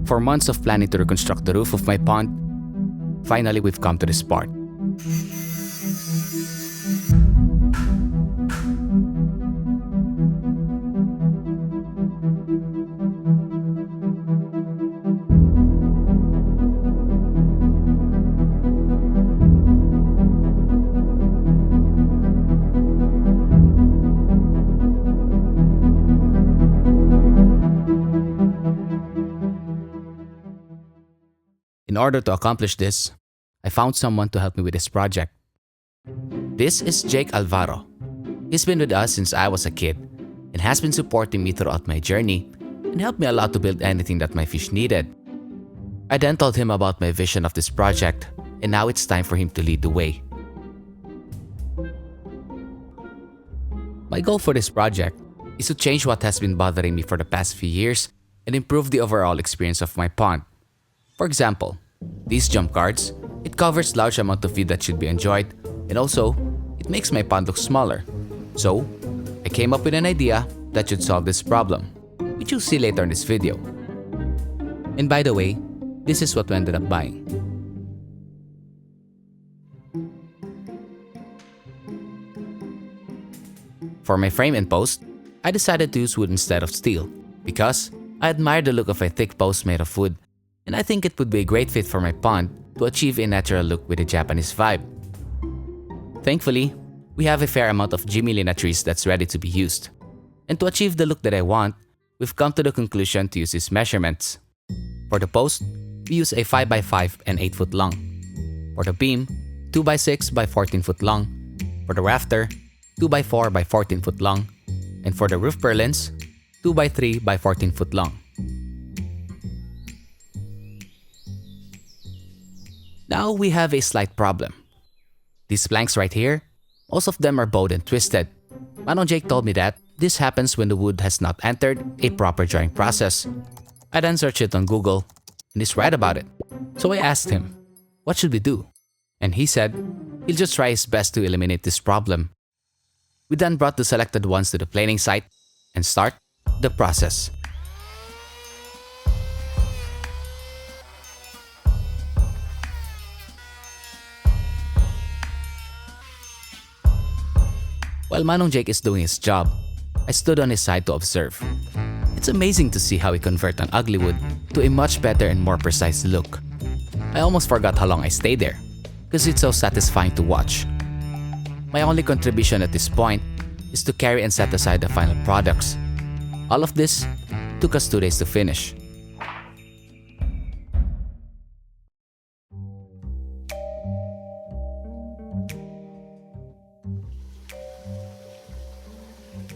For months of planning to reconstruct the roof of my pond, finally we've come to this part. In order to accomplish this, I found someone to help me with this project. This is Jake Alvaro. He's been with us since I was a kid and has been supporting me throughout my journey and helped me a lot to build anything that my fish needed. I then told him about my vision of this project, and now it's time for him to lead the way. My goal for this project is to change what has been bothering me for the past few years and improve the overall experience of my pond. For example, these jump guards, it covers large amount of view that should be enjoyed, and also, it makes my pond look smaller. So, I came up with an idea that should solve this problem, which you'll see later in this video. And by the way, this is what we ended up buying. For my frame and post, I decided to use wood instead of steel because I admire the look of a thick post made of wood, and I think it would be a great fit for my pond to achieve a natural look with a Japanese vibe. Thankfully, we have a fair amount of Gymilina trees that's ready to be used. And to achieve the look that I want, we've come to the conclusion to use these measurements. For the post, we use a 5x5 and 8 foot long. For the beam, 2x6 by 14 foot long. For the rafter, 2x4 by 14 foot long. And for the roof purlins, 2x3 by 14 foot long. Now we have a slight problem. These planks right here, most of them are bowed and twisted. Manong Jake told me that this happens when the wood has not entered a proper drying process. I then searched it on Google, and he's right about it. So I asked him, what should we do? And he said, he'll just try his best to eliminate this problem. We then brought the selected ones to the planing site and start the process. While Manong Jake is doing his job, I stood on his side to observe. It's amazing to see how he converts an ugly wood to a much better and more precise look. I almost forgot how long I stayed there, because it's so satisfying to watch. My only contribution at this point is to carry and set aside the final products. All of this took us 2 days to finish.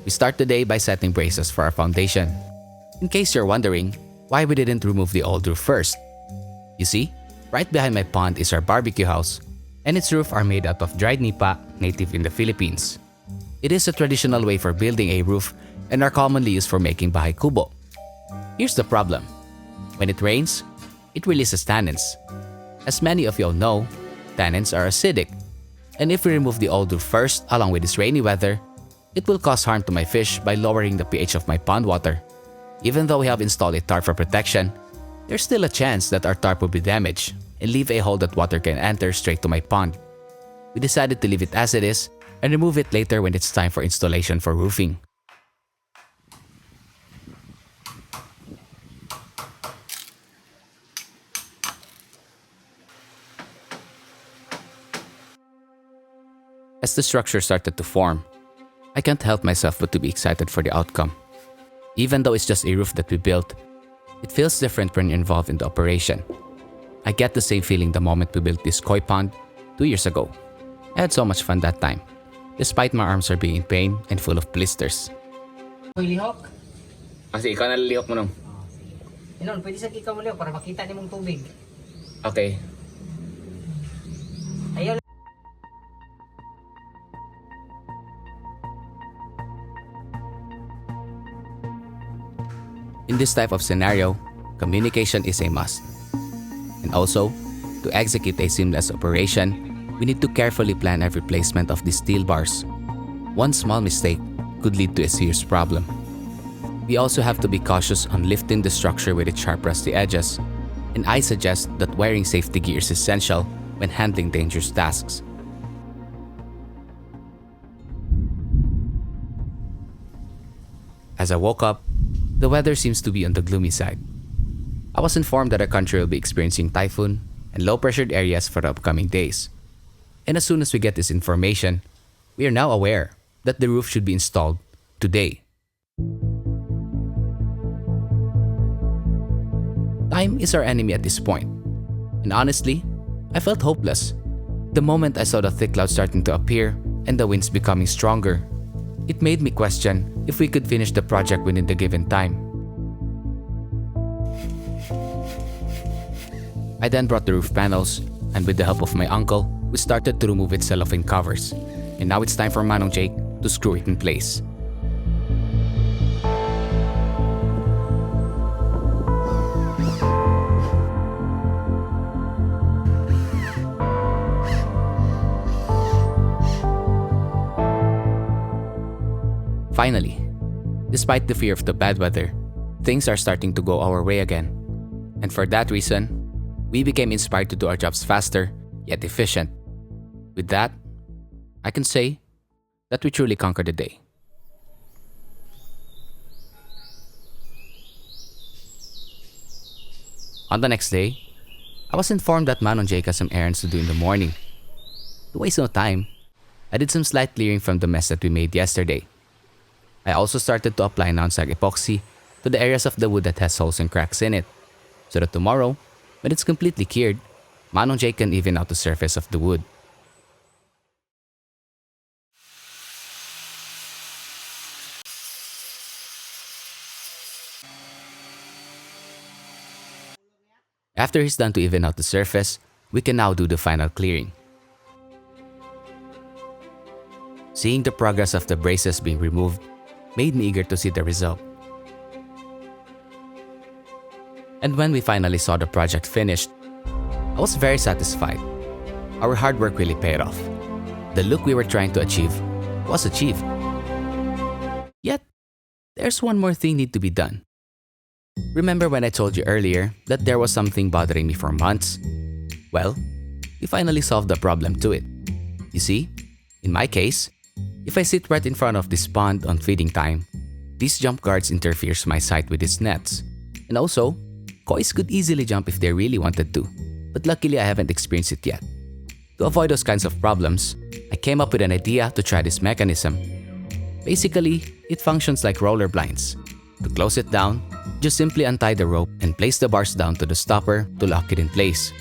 We start the day by setting braces for our foundation. In case you're wondering why we didn't remove the old roof first. You see, right behind my pond is our barbecue house, and its roof are made out of dried nipa native in the Philippines. It is a traditional way for building a roof and are commonly used for making bahay kubo. Here's the problem. When it rains, it releases tannins. As many of you all know, tannins are acidic, and if we remove the old roof first along with this rainy weather, it will cause harm to my fish by lowering the pH of my pond water. Even though we have installed a tarp for protection, there's still a chance that our tarp will be damaged and leave a hole that water can enter straight to my pond. We decided to leave it as it is and remove it later when it's time for installation for roofing. As the structure started to form, I can't help myself but to be excited for the outcome. Even though it's just a roof that we built, it feels different when you're involved in the operation. I get the same feeling the moment we built this koi pond 2 years ago. I had so much fun that time, despite my arms are being in pain and full of blisters. Hoy, lihok. Kasi ikaw na lilihok mo nung. Inon, pwede sa ikaw mo lihok para makita ni mong tubig. Okay. Ayaw. In this type of scenario, communication is a must. And also, to execute a seamless operation, we need to carefully plan every placement of the steel bars. One small mistake could lead to a serious problem. We also have to be cautious on lifting the structure with its sharp rusty edges, and I suggest that wearing safety gear is essential when handling dangerous tasks. As I woke up, the weather seems to be on the gloomy side. I was informed that our country will be experiencing typhoon and low-pressured areas for the upcoming days. And as soon as we get this information, we are now aware that the roof should be installed today. Time is our enemy at this point. And honestly, I felt hopeless. The moment I saw the thick clouds starting to appear and the winds becoming stronger, it made me question if we could finish the project within the given time. I then brought the roof panels, and with the help of my uncle, we started to remove its cellophane covers. And now it's time for Manong Jake to screw it in place. Finally, despite the fear of the bad weather, things are starting to go our way again. And for that reason, we became inspired to do our jobs faster, yet efficient. With that, I can say that we truly conquered the day. On the next day, I was informed that Manong Jake has some errands to do in the morning. To waste no time, I did some slight clearing from the mess that we made yesterday. I also started to apply non-sag epoxy to the areas of the wood that has holes and cracks in it, so that tomorrow, when it's completely cured, Manong Jake can even out the surface of the wood. After he's done to even out the surface, we can now do the final clearing. Seeing the progress of the braces being removed made me eager to see the result. And when we finally saw the project finished, I was very satisfied. Our hard work really paid off. The look we were trying to achieve was achieved. Yet, there's one more thing need to be done. Remember when I told you earlier that there was something bothering me for months? Well, we finally solved the problem to it. You see, in my case, if I sit right in front of this pond on feeding time, these jump guards interferes my sight with its nets. And also, kois could easily jump if they really wanted to, but luckily I haven't experienced it yet. To avoid those kinds of problems, I came up with an idea to try this mechanism. Basically, it functions like roller blinds. To close it down, just simply untie the rope and place the bars down to the stopper to lock it in place.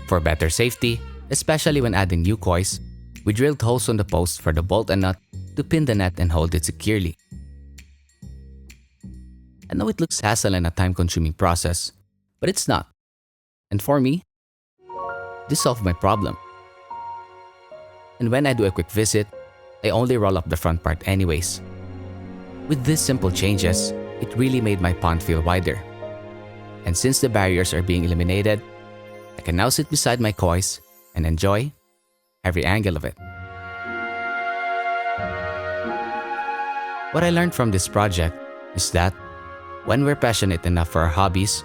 For better safety, especially when adding new kois, we drilled holes on the post for the bolt and nut to pin the net and hold it securely. I know it looks hassle and a time-consuming process, but it's not. And for me, this solved my problem. And when I do a quick visit, I only roll up the front part anyways. With these simple changes, it really made my pond feel wider. And since the barriers are being eliminated, I can now sit beside my kois and enjoy every angle of it. What I learned from this project is that when we're passionate enough for our hobbies,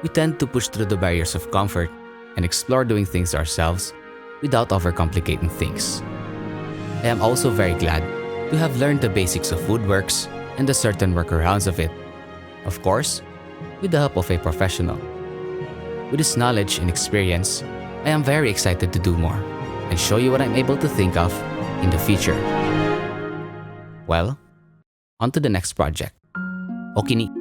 we tend to push through the barriers of comfort and explore doing things ourselves without overcomplicating things. I am also very glad to have learned the basics of woodworks and the certain workarounds of it. Of course, with the help of a professional. With this knowledge and experience, I am very excited to do more and show you what I'm able to think of in the future. Well, on to the next project. Okini.